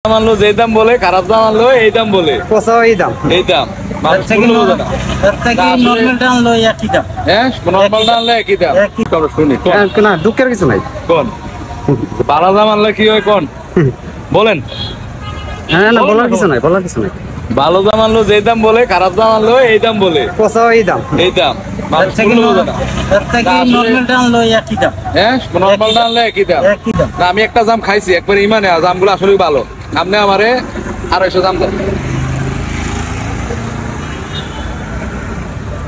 মানলো যে দাম বলে, খারাপ দাম আনলো এই দাম বলে, পচা এই দাম। এই দাম না, দুঃখের কিছু নাই। কোন ভালো দাম আনলে কি হয় কোন বলেন? হ্যাঁ, না বলার কিছু নাই, বলার কিছু নাই। ভালো দাম আনলো যে দাম বলে, খারাপ দাম আনলো এই দাম বলে, পচা এই দাম। এই দাম আমি একটা জাম খাইছি একবার ইমানে, জামগুলো আসলে ভালো। আপনি আমারে 250 দাম দেন,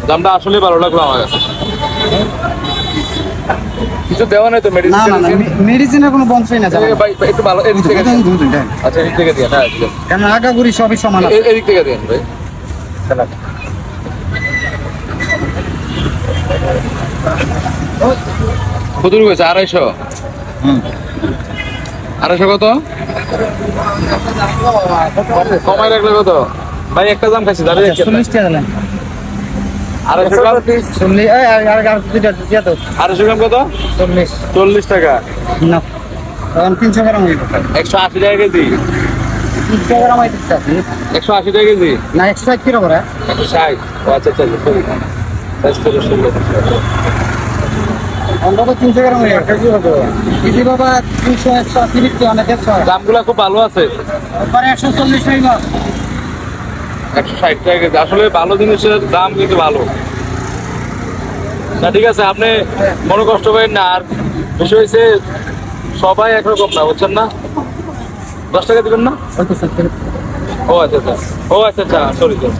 দামটা আসলে ভালো লাগলো আমার কাছে। কিছু দেওয়া নাই তো মেডিসিনের কোনো বঞ্চই না। ভাই একটু ভালো এদিক থেকে, আচ্ছা এদিক থেকে দিয়ে, হ্যাঁ কেন আগাগুড়ি সবই সমান, এদিক থেকে দেন ভাই। কত রয়েছে? 250। 250 কত কমাই রাখলে কত ভাই? একটা দাম খাইছি 40 টাকা দিলেন। 250 গ্রাম 250 গ্রাম কত? 40 টাকা না, 300 গ্রাম হইব। 180 টাকা কেজি। 300 গ্রাম হইতেছে 180 টাকা কেজি না, 160 কিলো করে। 160। আচ্ছা আচ্ছা অন্তত 300 গ্রাম হইব। কেজি বাবা 300 130 টাকা অনেক। দামগুলো খুব ভালো আছে। পরে 140 হইব। 160 টাকা কেজি। আসলে ভালো জিনিসের দাম কিন্তু ভালো না। ঠিক আছে, আপনি মনে কষ্ট করেন না। আর বিষয় হয়েছে সবাই একরকম না, বুঝছেন না? 10 টাকা দিবেন না? ও আচ্ছা আচ্ছা, ও আচ্ছা আচ্ছা, সরি সরি।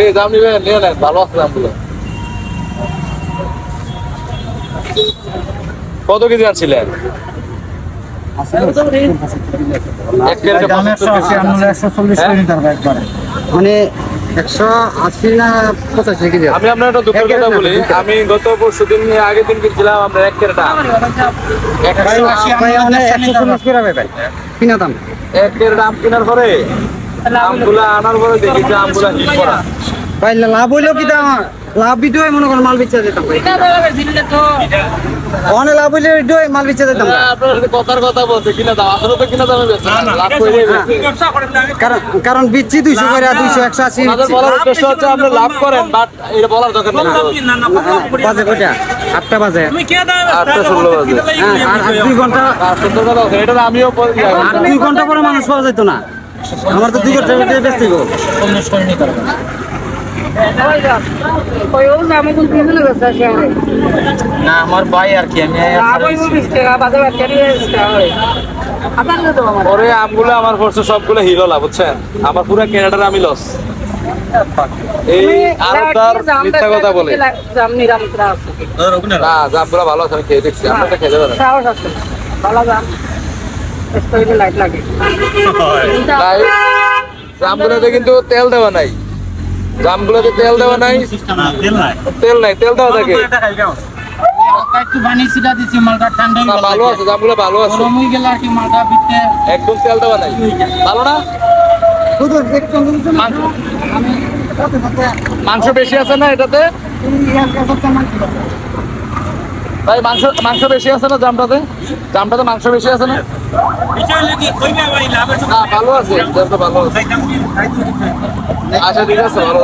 এই দাম নিবেন, নিয়ে নেন, ভালো আছে দামগুলো। কত কেজি আনছিলেন? মানে 180 না 85 কেজি। আমি আপনার একটা দুঃখের কথা বলি, আমি গত পরশু দিন আগের দিন কিনছিলাম আমরা 1 কেজি দাম 140 করে ভাই কিনা দাম। 1 কেজি দাম কেনার পরে আমগুলা আনার পরে দেখি যে আমগুলা হিট করা। ভাই লাভ হইলেও কি দাম? লাভ ভিডিও মনে করেন মাল বেচা যেতাম, অনেক লাভ হইলে মাল বেচা যেতাম। আপনার সাথে কথার কথা বলছে কিনা দাম, আসলে তো কিনা দামে বেচছে, লাভ করে কারণ বিচ্ছি 200 করে 200 180। আমাদের বলার উদ্দেশ্য হচ্ছে আপনি লাভ করেন, বাট এটা বলার দরকার নেই। বাজে কয়টা? 8টা বাজে, 8:16 বাজে। আর 2 ঘন্টা, এটা আমিও 2 ঘন্টা পরে মানুষ পাওয়া যেত না। আমার তো 2 ঘন্টা ব্যস্ত গো। না আমার ভাই আর কি, আমি পরে আমগুলো আমার পড়ছে সবগুলো হিরো লাভ, বুঝছেন? আমার পুরো কেনাটার আমি লস। এই আরদার মিথ্যা কথা বলে না, জামগুলো ভালো আছে, আমি খেয়ে দেখছি। আপনারা খেতে পারেন। জামগুলোতে কিন্তু তেল দেওয়া নাই, জামগুলোতে তেল দেওয়া নাই, তেল নাই, তেল দেওয়া থাকে। ভালো আছে জামগুলো, ভালো আছে, একদম তেল দেওয়া নাই, ভালো না? মাংস বেশি আছে না এটাতে ভাই? মাংস বেশি আছে না জামটাতে? জামটাতে মাংস বেশি আছে না? ভালো আছে, ভালো আছে। আচ্ছা ঠিক আছে, ভালো।